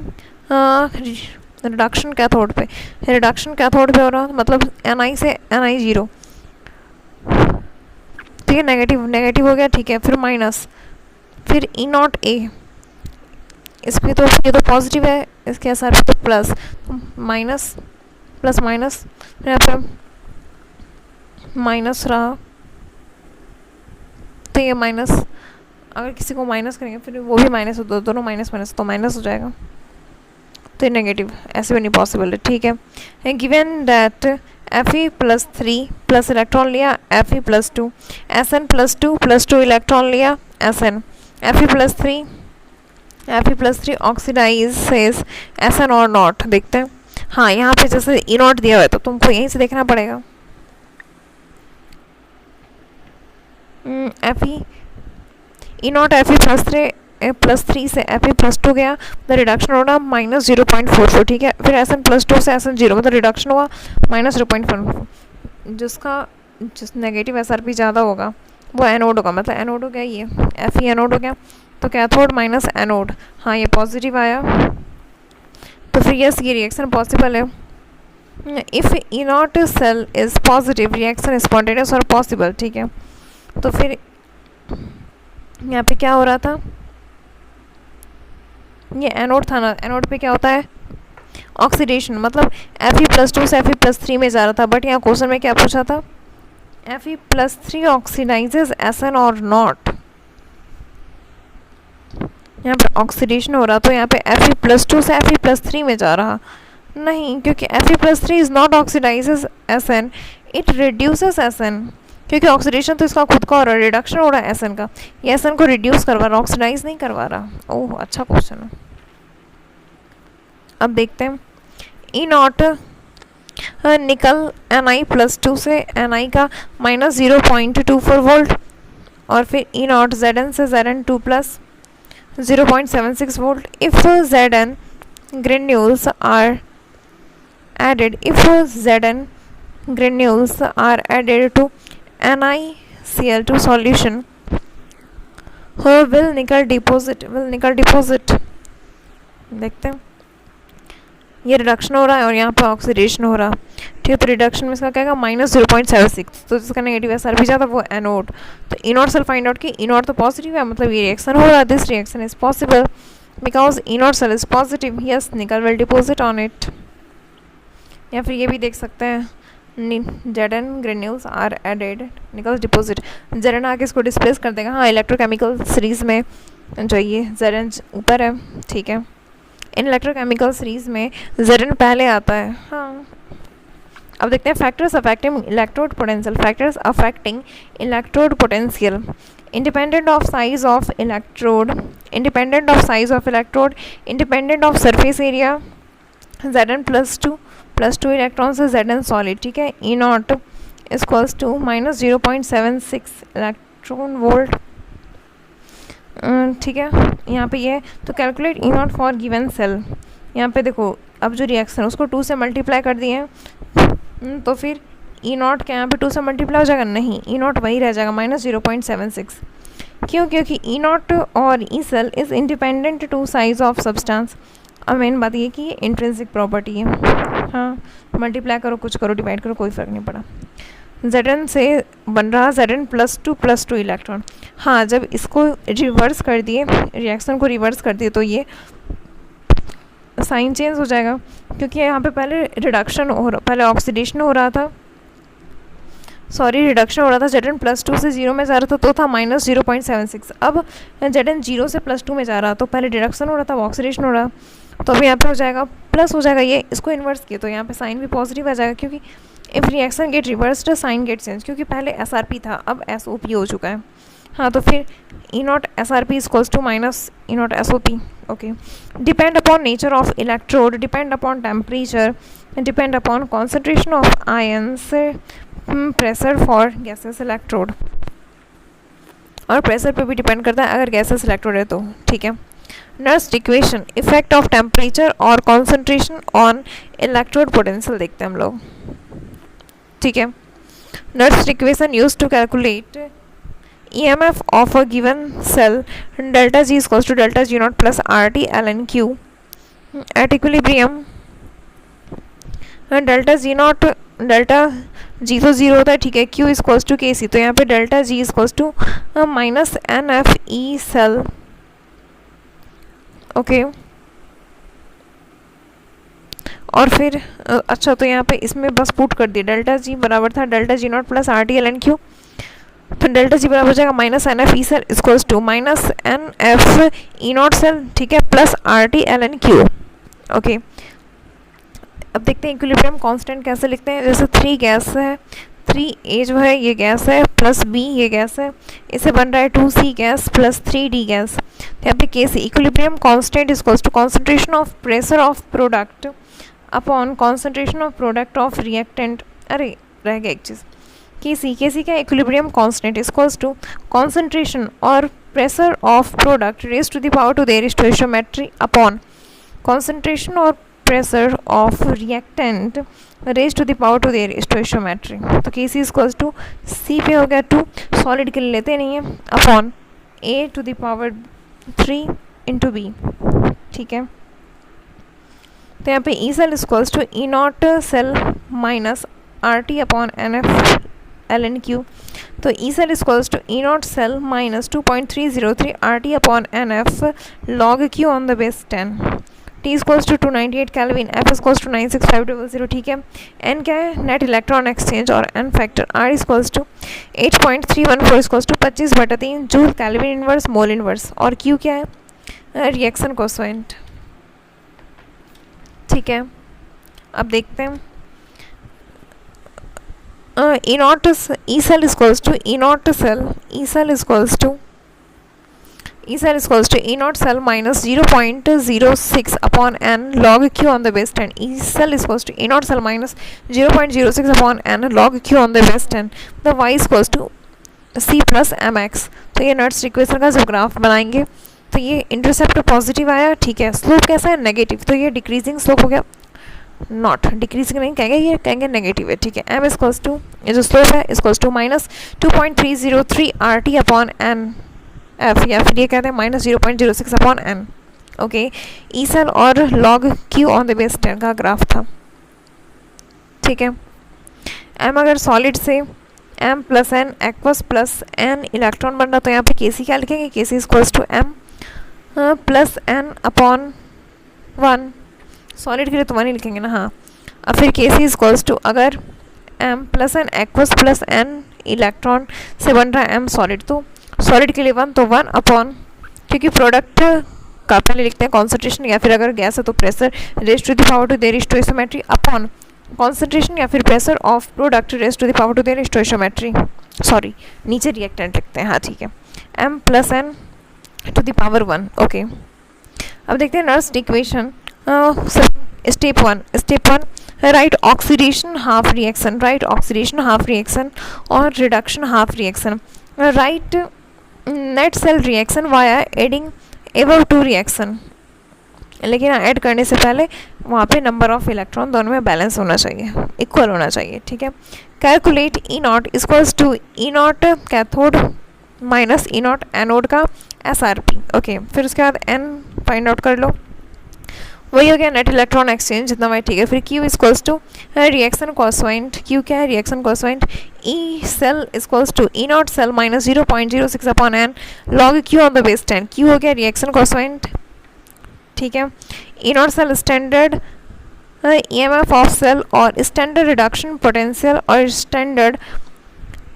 रिडक्शन कैथोड पे, रिडक्शन कैथोड पे हो रहा, मतलब Ni से Ni 0. ठीक है, नेगेटिव नेगेटिव हो गया. ठीक है, फिर माइनस, फिर ई नॉट ए, इस पर तो ये तो पॉजिटिव है, इसके असर पे तो प्लस, माइनस प्लस माइनस, यहाँ पे माइनस रहा, तो ये माइनस, अगर किसी को माइनस करेंगे फिर वो भी माइनस हो, दोनों माइनस माइनस तो माइनस हो जाएगा. तो ये नेगेटिव, ऐसे भी नहीं पॉसिबल है. ठीक है, given that Fe+3 plus electron लिया Fe+2, Sn+2 इलेक्ट्रॉन लिया Sn, Fe+3 ऑक्सीडाइजेस Sn और नॉट. देखते हैं. हाँ, यहाँ पे जैसे ई नॉट दिया हुआ है तो तुमको यहीं से देखना पड़ेगा. ई नॉट Fe+3 से Fe+2 गया, मतलब रिडक्शन होगा -0.44. ठीक है, फिर Sn+2 से Sn0, मतलब रिडक्शन हुआ -0.44. जिस नेगेटिव SRP ज़्यादा होगा वो एनोड होगा, मतलब एनोड हो गया, ये Fe एनोड हो गया. तो कैथोड माइनस एनोड, हाँ ये पॉजिटिव आया, तो फिर यस ये रिएक्शन पॉसिबल है. If E naught cell is positive reaction spontaneous और पॉसिबल. ठीक है, तो फिर यहाँ पे क्या हो रहा था, ये एनोड था ना, एनोड पे क्या होता है ऑक्सीडेशन, मतलब Fe+2 से Fe+3 में जा रहा था, बट यहाँ क्वेश्चन में क्या पूछा था Fe+3 ऑक्सीडाइजेज Sn और नॉट, यहाँ पे ऑक्सीडेशन हो रहा तो यहाँ पे Fe+2 से Fe+3 में जा रहा नहीं, क्योंकि Fe+3 is not oxidises Sn, it reduces Sn, क्योंकि ऑक्सीडेशन तो इसका खुद का हो रहा है, रिडक्शन हो रहा है Sn का, ये Sn को रिड्यूस करवा रहा, ऑक्सीडाइज नहीं करवा रहा। ओह अच्छा क्वेश्चन है। अब देखते हैं ई नॉट निकल Ni+2 से Ni का -0.24 वोल्ट, और फिर ई नॉट Zn से Zn2 plus 0.76 volt. If Zn granules are added, to NiCl2 solution, will nickel deposit? देखते हैं, ये रिडक्शन हो रहा है और यहाँ पे ऑक्सीडेशन हो रहा, ठीक है, तो रिडक्शन में इसका क्या है -0.76, तो जिसका नेगेटिव एसआर भी जाता वो एनोड, तो E naught cell find out की ई नॉट तो पॉजिटिव है, मतलब ये रिएक्शन हो रहा है, this reaction is possible because E naught cell is positive, yes nickel will deposit on it. या फिर ये भी देख सकते हैं Zn granules are added, nickels deposit, Zn आके इसको डिस्प्लेस कर देगा। हाँ इलेक्ट्रोकेमिकल सीरीज में जो ये Zn ऊपर है, ठीक है, इन इलेक्ट्रोकेमिकल सीरीज में Zn पहले आता है। हाँ अब देखते हैं factors affecting electrode potential, factors affecting electrode potential, independent of size of electrode, independent of surface area, Zn+2 electron से Zn सॉलिड, ठीक है, E naught equals to -0.76 electron volt, ठीक है, यहाँ पे ये तो calculate E naught for given cell, यहाँ पे देखो अब जो रिएक्शन उसको 2 से मल्टीप्लाई कर दिए हैं, तो फिर ई नॉट क्या यहाँ पे 2 से मल्टीप्लाई हो जाएगा, नहीं ई नॉट वही रह जाएगा -0.76, क्यों, क्योंकि ई नॉट और E cell is independent to size of substance. अब मेन बात ये कि ये इंट्रिंसिक प्रॉपर्टी है, हाँ मल्टीप्लाई करो कुछ करो डिवाइड करो कोई फ़र्क नहीं पड़ा। Zn से बन रहा Zn+2 इलेक्ट्रॉन, हाँ जब इसको रिवर्स कर दिए, रिएक्शन को रिवर्स कर दिए तो ये साइन चेंज हो जाएगा, क्योंकि यहाँ पे पहले रिडक्शन हो रहा, पहले ऑक्सीडेशन हो रहा था, सॉरी रिडक्शन हो रहा था, Zn+2 से 0 में जा रहा था तो था -0.76, अब Zn 0 से +2 में जा रहा तो पहले रिडक्शन हो रहा था, अब ऑक्सीडेशन हो रहा, तो अभी यहाँ पे हो जाएगा प्लस हो जाएगा, ये इसको इन्वर्स किया तो यहाँ पे साइन भी पॉजिटिव आ जाएगा, क्योंकि if reaction get reversed sign get change, क्योंकि पहले SRP था अब SOP हो चुका है। हाँ तो फिर E naught SRP equals to minus E naught SOP, okay. Depend upon nature of electrode, depend upon temperature, depend upon concentration of ions, pressure for gases electrode, और प्रेशर पे भी डिपेंड करता है अगर गैसेस इलेक्ट्रोड है तो, ठीक है। Nernst equation, effect of temperature और कॉन्सेंट्रेशन ऑन इलेक्ट्रोड पोटेंशियल देखते हैं हम लोग, ठीक है। Nernst equation use to calculate EMF of a given cell, delta G is equals to delta G naught plus RT ln Q at equilibrium, delta G naught, delta G तो 0 होता है, ठीक है, Q is equals to Kc, तो यहाँ पे delta G is equals to minus NFE cell, okay. और फिर अच्छा तो यहाँ पे इसमें बस पुट कर दिया, डेल्टा जी बराबर था delta G naught plus RT ln Q, तो डेल्टा जी बराबर हो जाएगा minus NFE cell equals to minus NFE naught cell, ठीक है, plus RT ln Q, okay. अब देखते हैं इक्विलिब्रियम कांस्टेंट कैसे लिखते हैं, जैसे 3 गैस है, 3A जो है ये गैस है प्लस B ये गैस है, इसे बन रहा है 2C gas plus 3D gas, तो यहाँ पे Kc equilibrium constant equals to concentration of pressure of product upon concentration of product of reactant, अरे रह गया एक चीज़, Kc का equilibrium constant equals to concentration और pressure of product raise to the power to their stoichiometry upon concentration और pressure of reactant raise to the power to their stoichiometry, तो Kc इक्वल्स टू C पे हो गया 2, सॉलिड के लिए लेते नहीं है, upon A to the power 3 into B, ठीक है। तो यहाँ पे E cell equals to E naught cell minus RT upon NF ln q. तो E cell is equals to E naught cell minus 2.303 RT upon NF log Q on the base 10. T is equals to 298 Kelvin, F is equals to 96500. ठीक है. N क्या है? नेट इलेक्ट्रॉन एक्सचेंज और N factor. R is equals to 8.314 is equals to 25/3 joule kelvin inverse mole inverse. और Q क्या है? Reaction coefficient. ठीक है. अब देखते हैं. E naught E cell is equals to E naught cell E naught cell minus 0.06 upon n log q on the base 10. E cell is equals to E naught cell minus 0.06 upon n log q on the base 10. The y is equals to c plus mx. तो ये नर्स इक्वेशन का जब ग्राफ बनाएंगे तो ये इंटरसेप्ट पॉजिटिव आया. ठीक है. स्लोप कैसा है? नेगेटिव. तो ये डिक्रीजिंग स्लोप हो गया. नॉट डिक्रीजिंग नहीं कहेंगे, ये कहेंगे नेगेटिव है. ठीक है. एम इक्वल्स टू ये जो स्लोप है equals to minus 2.303 RT upon N F, या फिर ये कहते हैं minus 0.06 upon N. Okay. E cell और log Q on the base 10 का ग्राफ था. ठीक है. एम अगर सॉलिड से M plus n aqueous plus n electron बन रहा तो यहाँ पे के सी क्या लिखेंगे? K C equals to M plus N upon 1. Solid के लिए तो 1 ही लिखेंगे ना. हाँ. अब फिर के सी इक्वल्स टू अगर M plus n aqueous plus n electron से बन रहा है एम सॉलिड, तो सॉलिड के लिए 1 तो 1 अपॉन, क्योंकि प्रोडक्ट का पहले लिखते हैं कॉन्सेंट्रेशन, या फिर अगर गैस है तो pressure raise to the power to their stoichiometry upon concentration या फिर pressure of product raise to the power to their stoichiometry. Sorry, नीचे रिएक्टेंट लिखते हैं. हाँ ठीक है. M plus N to the power 1. Okay. अब देखते हैं Nernst equation. Step 1 write oxidation half reaction और reduction half reaction. Write net cell reaction via adding above two reaction. लेकिन ऐड करने से पहले वहाँ पे नंबर ऑफ इलेक्ट्रॉन दोनों में बैलेंस होना चाहिए, इक्वल होना चाहिए. ठीक है. Calculate E naught equals to E naught cathode minus E naught anode का SRP. ओके. फिर उसके बाद N फाइंड आउट कर लो. वही हो गया नेट इलेक्ट्रॉन एक्सचेंज जितना भाई. ठीक है. फिर Q equals to reaction coefficient. Q क्या है? Reaction coefficient. E cell equals to E naught cell minus 0.06 upon n log Q on the base 10. Q हो गया रिएक्शन कोएफिशिएंट. ठीक है. E naught cell standard EMF of cell और स्टैंडर्ड रिडक्शन पोटेंशियल और standard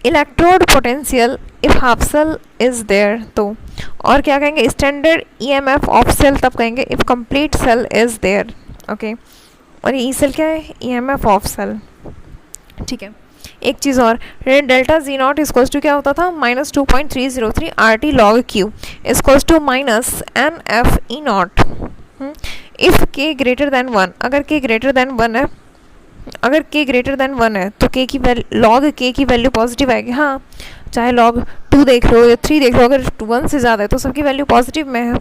electrode potential if half cell is there. तो और क्या कहेंगे? स्टैंडर्ड EMF ऑफ सेल तब कहेंगे if complete cell is there. Okay. और ये ई सेल क्या है? EMF of cell. ठीक है. एक चीज़ और, delta G naught equals to क्या होता था? Minus 2.303 RT log Q equals to minus NF E naught. If K greater than 1, अगर के ग्रेटर देन 1 है, तो के की लॉग के की वैल्यू पॉजिटिव आएगी. हाँ, चाहे लॉग 2 देख लो या 3 देख लो, अगर 1 से ज़्यादा है तो सबकी वैल्यू पॉजिटिव में है.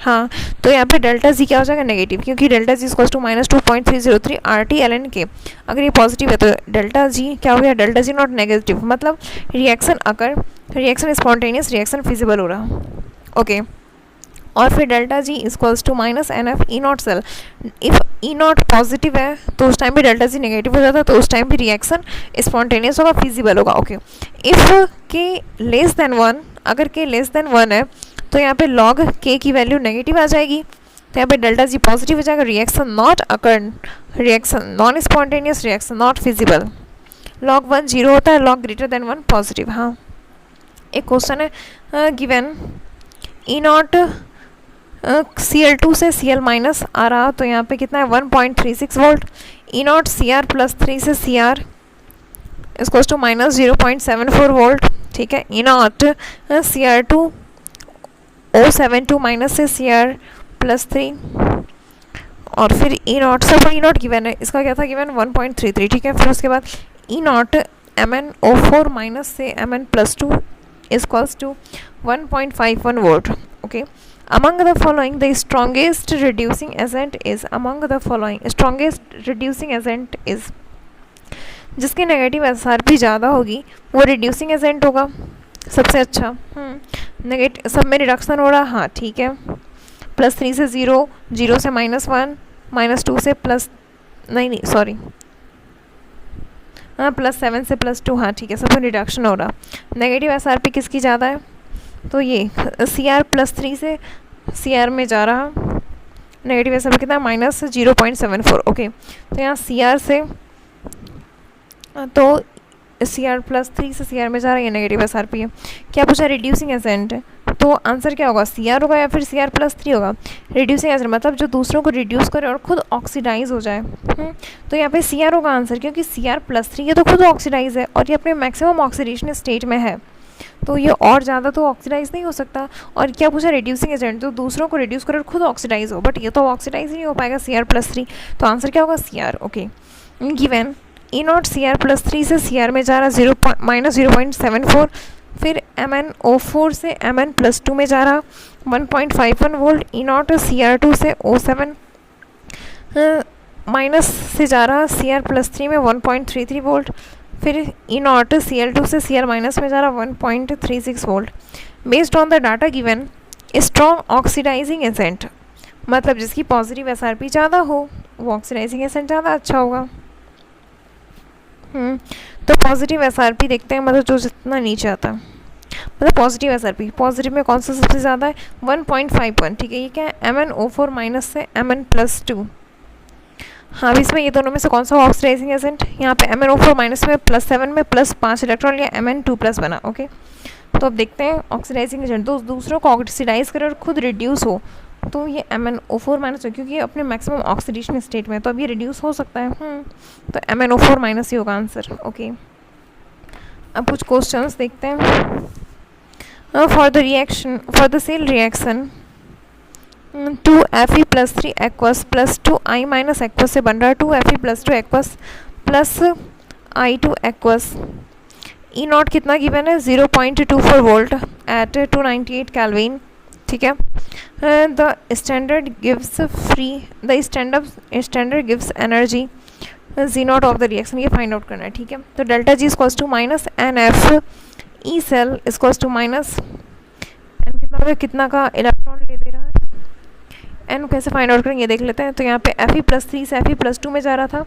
हाँ, तो यहाँ पे डेल्टा जी क्या हो जाएगा? नेगेटिव, क्योंकि delta G equals to minus 2.303 RT ln के. अगर ये पॉजिटिव है तो डेल्टा जी क्या हो गया? डेल्टा जी नॉट नेगेटिव, मतलब रिएक्शन स्पॉन्टेनियस रिएक्शन फिजिबल हो रहा. ओके. और फिर delta G equals to minus NF E naught cell. If E naught positive है तो उस टाइम पे डेल्टा जी नेगेटिव हो जाता है, तो उस टाइम पे रिएक्शन स्पॉन्टेनियस होगा, फिजिबल होगा. ओके. इफ़ के लेस देन 1, अगर के लेस देन 1 है तो यहाँ पे लॉग के की वैल्यू नेगेटिव आ जाएगी, तो यहाँ पे डेल्टा जी पॉजिटिव हो जाएगा. Reaction not occur, reaction non spontaneous, reaction not feasible. Log 1 0 होता है, लॉग ग्रेटर देन 1 पॉजिटिव. हाँ, एक क्वेश्चन है गिवन ई नॉट Cl2 से Cl माइनस आ रहा, तो यहाँ पे कितना है? 1.36 volt. E not Cr plus 3 से Cr इसको टू माइनस 0.74 वोल्ट. ठीक है. E not Cr2 O72 minus से Cr प्लस 3. और फिर ई नॉट, सब ई नॉट गिवन है, इसका क्या था गिवन? 1.33. ठीक है. फिर उसके बाद ई नॉट MnO4 माइनस से Mn plus 2 equals to 1.51 volt. Okay. Among the following, the strongest reducing agent is. Among the following, strongest reducing agent is. जिसकी नेगेटिव SRP ज़्यादा होगी वो रिड्यूसिंग एजेंट होगा सबसे अच्छा. नेगेटिव सब में रिडक्शन हो रहा. हाँ ठीक है. +3 से 0, 0 से -1, -2 से प्लस, नहीं सॉरी, हाँ +7 से +2, हाँ ठीक है, सब रिडक्शन हो रहा। नेगेटिव SRP किसकी ज़्यादा है, तो ये Cr+3 से Cr में जा रहा। नेगेटिव SRP कितना, -0.74। ओके, तो यहाँ Cr से तो Cr+3 से Cr में जा रहा है, ये नेगेटिव SRP है। क्या पूछा, रिड्यूसिंग एजेंट है, तो आंसर क्या होगा, Cr होगा या फिर Cr+3 होगा। रिड्यूसिंग एजेंट मतलब जो दूसरों को रिड्यूस करे और खुद ऑक्सीडाइज हो जाए। तो यहाँ पे Cr होगा आंसर, क्योंकि Cr+3 ये तो खुद ऑक्सीडाइज है और ये अपने मैक्सिमम ऑक्सीडेशन स्टेट में है, तो ये और ज़्यादा तो ऑक्सीडाइज नहीं हो सकता। और क्या पूछा, रिड्यूसिंग एजेंट, तो दूसरों को रिड्यूस करे और खुद ऑक्सीडाइज हो, बट ये तो ऑक्सीडाइज नहीं हो पाएगा Cr+3, तो आंसर क्या होगा, Cr। Okay, given E0 Cr+3 से Cr में जा रहा -0.74, फिर MnO4 से Mn+2 में जा रहा 1.51 वोल्ट। E0 Cr2 से O7 माइनस से जा रहा Cr+3 में 1.33 वोल्ट, फिर E0 Cl2 से Cr माइनस में जा रहा 1.36 volt. Based on the data given, strong oxidising agent मतलब जिसकी पॉजिटिव SRP ज़्यादा हो वो ऑक्सीडाइजिंग एजेंट ज़्यादा अच्छा होगा। तो पॉजिटिव SRP देखते हैं, मतलब जो जितना नीचे आता है, मतलब पॉजिटिव SRP, पॉजिटिव में कौन सा सबसे ज़्यादा है, 1.51, ठीक है। ये क्या है, Mn O4 माइनस से Mn+2। हाँ, अब इसमें ये दोनों में से कौन सा ऑक्सीडाइजिंग एजेंट, यहाँ पे MnO4 माइनस में +7 में +5 इलेक्ट्रॉन लिया, Mn2+ बना। ओके, तो अब देखते हैं ऑक्सीडाइजिंग एजेंट, तो दूसरों को ऑक्सीडाइज करे और खुद रिड्यूस हो, तो ये MnO4 माइनस है, क्योंकि ये अपने मैक्सिमम ऑक्सीडेशन स्टेट में है, तो अब ये रिड्यूस हो सकता है। तो MnO4 माइनस ही होगा आंसर। ओके, अब कुछ क्वेश्चंस देखते हैं। For the reaction, for the cell reaction 2Fe+3 aqueous plus 2I minus aqueous से बन रहा है 2Fe+2 aqueous plus I2 aqueous. E0 कितना गिवन है, 0.24 वोल्ट एट 298 केल्विन, ठीक है। The standard gives free, the standard gives energy Z0 of the reaction, ये फाइंड आउट करना है, ठीक है। तो delta G equals to minus NF E cell equals to minus N कितना का इलेक्ट्रॉन ले दे रहा है, N कैसे फाइंड आउट करेंगे देख लेते हैं। तो यहाँ पे Fe+3 से Fe+2 में जा रहा था,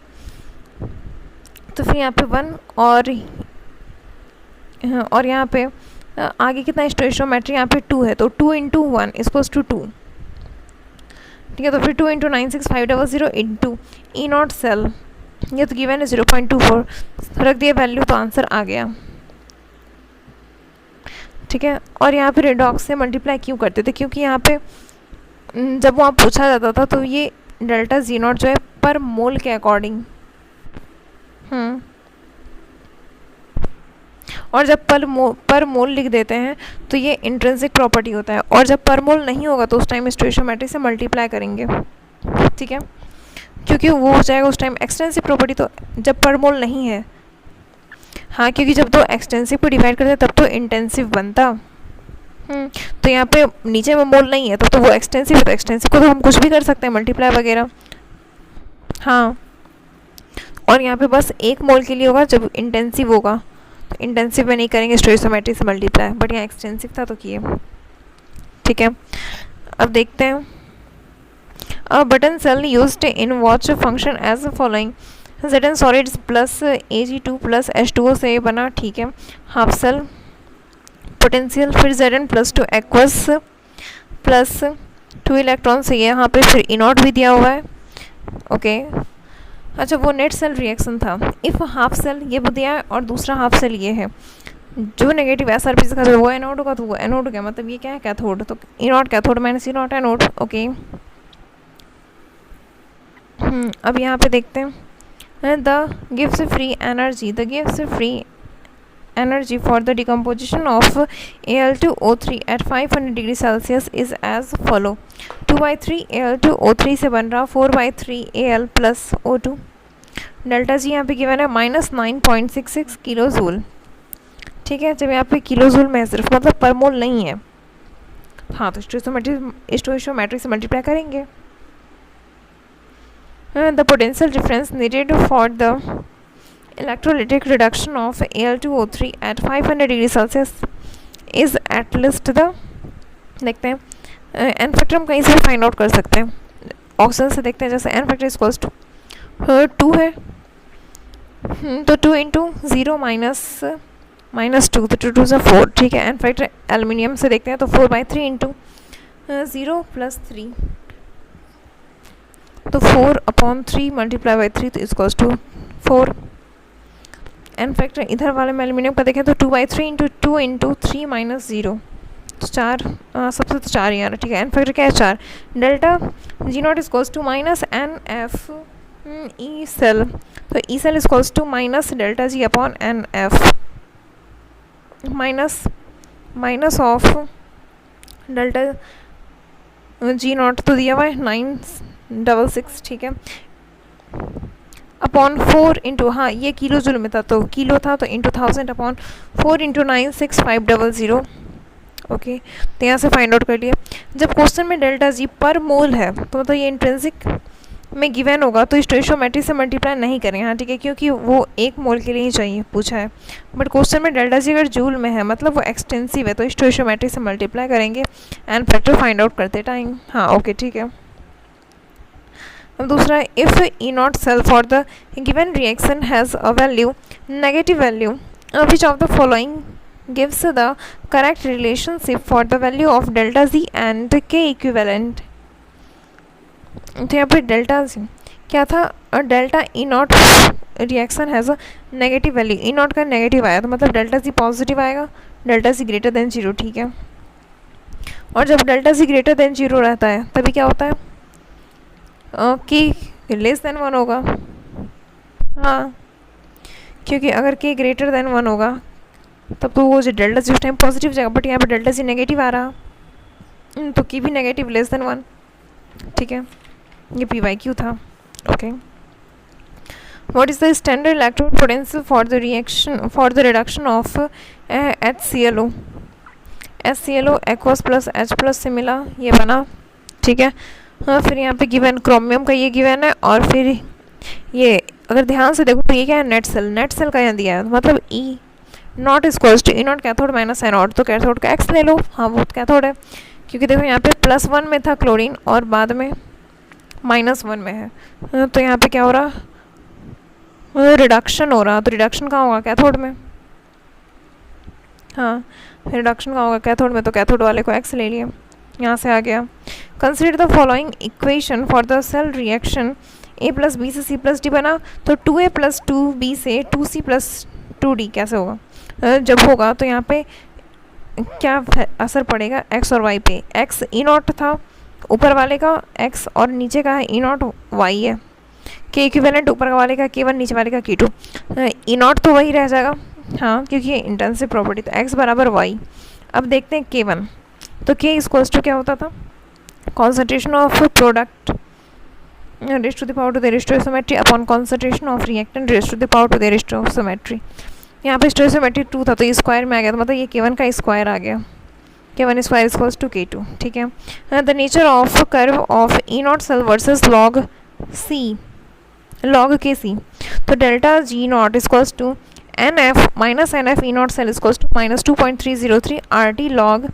तो फिर यहाँ पे 1 और यहाँ पे आगे कितना स्टोइशियोमेट्री, यहाँ पे 2 है, तो 2 × 1 इक्वल्स टू 2, ठीक है। तो फिर 2 × 96500 इंटू E0 सेल, ये तो गिवन है 0.24, रख दिया वैल्यू, तो आंसर आ गया, ठीक है। और यहाँ पे रेडॉक्स से मल्टीप्लाई क्यों करते थे, क्योंकि यहाँ पे जब वहाँ पूछा जाता था तो ये डेल्टा Z0 जो है पर मोल के अकॉर्डिंग, और जब पर मोल लिख देते हैं तो ये इंट्रिंसिक प्रॉपर्टी होता है, और जब पर मोल नहीं होगा तो उस टाइम स्टोइशियोमेट्री से मल्टीप्लाई करेंगे, ठीक है, क्योंकि वो हो जाएगा उस टाइम एक्सटेंसिव प्रॉपर्टी, तो जब पर मोल नहीं है। हाँ, क्योंकि जब तो एक्सटेंसिव को डिवाइड करते हैं तब तो इंटेंसिव बनता। तो यहाँ पे नीचे में मोल नहीं है तो वो एक्सटेंसिव है, तो एक्सटेंसिव को तो हम कुछ भी कर सकते हैं, मल्टीप्लाई वगैरह। हाँ, और यहाँ पे बस एक मोल के लिए होगा जब इंटेंसिव होगा, तो इंटेंसिव में नहीं करेंगे स्टोइशियोमेट्री से मल्टीप्लाई, बट यहाँ एक्सटेंसिव था तो किए, ठीक है। अब देखते हैं, a button cell used in watch function as following, Zn solids plus Ag2 plus H2O से बना, ठीक है। हाफ सेल पोटेंशियल, फिर Zn+2 एक्वस प्लस 2 इलेक्ट्रॉन से, ये यहाँ पे फिर E0 भी दिया हुआ है, ओके। अच्छा, वो नेट सेल रिएक्शन था। इफ़ हाफ सेल ये दिया है और दूसरा हाफ सेल ये है, जो नेगेटिव SRP से वो एनोड होगा तो वो एनोड हो गया, मतलब ये क्या है, कैथोड, तो E0 cathode minus E0 anode, okay. अब यहाँ पे देखते हैं, द गिव्स free energy for the decomposition of Al2O3 at 500 degree Celsius is as follow, 2/3 Al2O3 से बन रहा 4/3 Al plus O2। Delta G यहाँ पे गिवन है -9.66 किलो जूल, ठीक है। जब यहाँ पे किलो जूल में सिर्फ, मतलब पर मोल नहीं है, हाँ, तो स्टोइशियोमेट्री से मल्टीप्लाई करेंगे। The potential difference needed for the electrolytic reduction of Al2O3 at 500 degree Celsius is at least the, देखते हैं n फैक्टर हम कहीं से फाइंड आउट कर सकते हैं, ऑप्शन से देखते हैं। जैसे n फैक्टर इक्वल्स टू 2 है, तो 2 इंटू ज़ीरो माइनस टू, तो 2 से 4, ठीक है। एंड फैक्टर एल्यूमिनियम से देखते हैं, तो 4/3 इंटू 0 प्लस 3, तो 4/3 मल्टीप्लाई बाई 3, तो इक्वल्स टू 4। एंड फैक्टर इधर वाले में एल्यूमिनियम का देखें तो 2/3 इंटू 2 इंटू 3 माइनस 0, तो 4, सबसे तो 4 ही आ रहा है, ठीक है। एन फैक्टर क्या है 4। Delta G naught equals to minus N F E cell, तो E cell equals to minus delta G upon N F minus of delta G naught तो दिया हुआ है 966, ठीक है, अपॉन 4 इंटू, हाँ ये किलो जूल में था, तो किलो था तो इंटू 1000 अपॉन 4 इंटू 96500, ओके। तो यहाँ से फाइंड आउट कर लिया। जब क्वेश्चन में डेल्टा जी पर मोल है तो मतलब ये इंट्रिंसिक में गिवन होगा, तो स्टोइशियोमेट्री से मल्टीप्लाई नहीं करें, हाँ ठीक है, क्योंकि वो 1 मोल के लिए ही चाहिए पूछा है। बट क्वेश्चन में डेल्टा जी अगर जूल में है मतलब वो एक्सटेंसिव है, तो स्टोइशियोमेट्री से मल्टीप्लाई करेंगे एंड फैक्टर फाइंड आउट करते टाइम, हाँ ओके ठीक है। अब दूसरा है, if E naught cell for the given reaction has a value negative value which of the following gives the correct relationship for the value of delta z and k equivalent। तो यहाँ पे डेल्टा जी क्या था, delta E not reaction has a negative value, E not का नेगेटिव आया तो मतलब डेल्टा जी पॉजिटिव आएगा, डेल्टा जी ग्रेटर देन 0, ठीक है। और जब डेल्टा जी ग्रेटर देन 0 रहता है तभी क्या होता है, के लेस देन 1 होगा, हाँ क्योंकि अगर के ग्रेटर देन 1 होगा तब तो वो जो डेल्टा जी उस टाइम पॉजिटिव जाएगा, बट यहाँ पे डेल्टा जी नेगेटिव आ रहा, तो की भी नेगेटिव लेस देन 1, ठीक है। ये पी वाई क्यू था, okay. What is the standard electrode potential for the reaction for the reduction of HClO, HClO aqueous plus H plus से मिला, ये बना, ठीक है। हाँ फिर यहाँ पे गिवन क्रोमियम का ये गिवन है, और फिर ये अगर ध्यान से देखो तो ये क्या है, नेट सेल का यहाँ दिया है, मतलब E naught equals to E naught cathode minus N naught, तो कैथोड का एक्स ले लो, हाँ वो कैथोड है, क्योंकि देखो यहाँ पे +1 में था क्लोरीन और बाद में -1 में है, तो यहाँ पे क्या हो रहा, रिडक्शन हो रहा, तो रिडक्शन कहाँ होगा, कैथोड में, हाँ रिडक्शन कहाँ होगा, कैथोड में, तो कैथोड वाले को एक्स ले लिया, यहाँ से आ गया। Consider the following equation for the cell reaction a plus B से c प्लस डी बना, तो 2a प्लस 2b से 2c प्लस 2d कैसे होगा, जब होगा तो यहाँ पे क्या असर पड़ेगा x और y पे, x ई नॉट था ऊपर वाले का x और नीचे का है ई नॉट y है, के इक्विवेलेंट ऊपर वाले का k1 नीचे वाले का k2, ई नॉट तो वही रह जाएगा, हाँ क्योंकि ये इंटेंसिव प्रॉपर्टी, तो x बराबर y। अब देखते हैं k1, तो k इक्वल्स टू क्या होता था, concentration of product raise to the power to the stoichiometry upon concentration of reactant raise to the power to the stoichiometry. यहाँ पे स्टोइशियोमेट्री 2 था तो ये स्क्वायर में आ गया, तो मतलब ये k1 का स्क्वायर आ गया, k1 square equals to k2, ठीक है। The nature of curve of E naught cell versus log K C, तो delta G naught equals to N F minus N F E naught cell equals to -2.303 RT log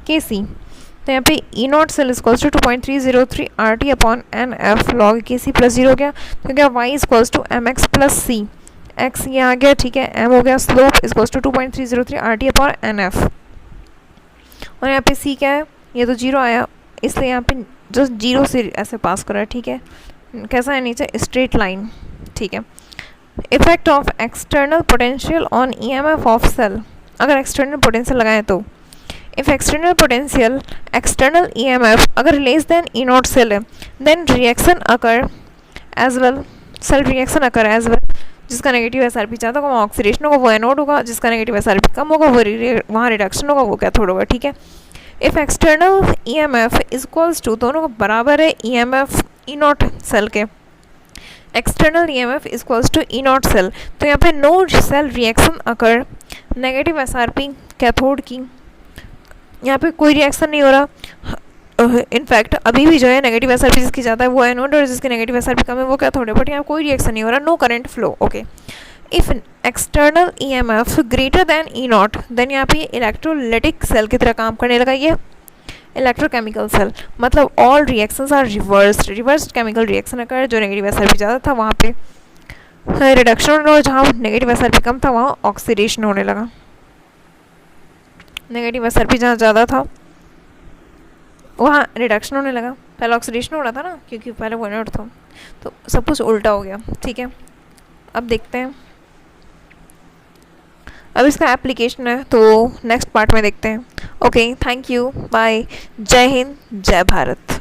K C, तो यहाँ पे E naught cell equals to 2.303 RT upon N F log K C plus 0 हो गया, तो क्या y equals to M X plus C, x ये आ गया, ठीक है, m हो गया, slope equals to 2.303 RT upon N F, और यहाँ पे c क्या है, ये तो 0 आया, इसलिए यहाँ पे जस्ट 0 से ऐसे पास करा है, ठीक है। कैसा है नीचे, स्ट्रेट लाइन, ठीक है। Effect of external potential on EMF of cell, अगर एक्सटर्नल पोटेंशियल लगाएं तो if external potential external EMF अगर less than E naught cell है, then reaction occur as well, cell reaction occur as well, जिसका नेगेटिव SRP ज़्यादा होगा वहाँ ऑक्सीडेशन होगा, वो एनोड होगा, जिसका नेगेटिव SRP कम होगा वो वहाँ रिडक्शन होगा, वो कैथोड होगा, ठीक है। If external EMF equals to, दोनों का बराबर है EMF ई नॉट सेल के, external EMF equals to E naught cell, तो यहाँ पे no cell reaction occur, negative SRP cathode की, यहाँ पे कोई रिएक्शन नहीं हो रहा, इनफैक्ट अभी भी जो है नेगेटिव SRP जिसकी ज़्यादा है वो एनोड और जिसकी नेगेटिव SRP कम है वो कैथोड है, बट यहाँ कोई रिएक्शन नहीं हो रहा, no current flow, okay. If external EMF greater than E naught, then यहाँ पे इलेक्ट्रोलाइटिक सेल की तरह काम करने लगा, ये इलेक्ट्रोकेमिकल सेल, मतलब all reactions are reversed chemical reaction occur, जो नेगेटिव SRP ज़्यादा था वहाँ पे रिडक्शन होने लगा, जहाँ नेगेटिव एस आर पी कम था वहाँ ऑक्सीडेशन होने लगा। नेगेटिव एस आर पी जहाँ ज़्यादा था वहाँ रिडक्शन होने लगा। पहले ऑक्सीडेशन हो रहा था ना, क्योंकि पहले वन आउट था, तो सब कुछ उल्टा हो गया। ठीक है, अब देखते हैं, अब इसका एप्लीकेशन है तो नेक्स्ट पार्ट में देखते हैं। ओके, थैंक यू, बाय, जय हिंद, जय भारत।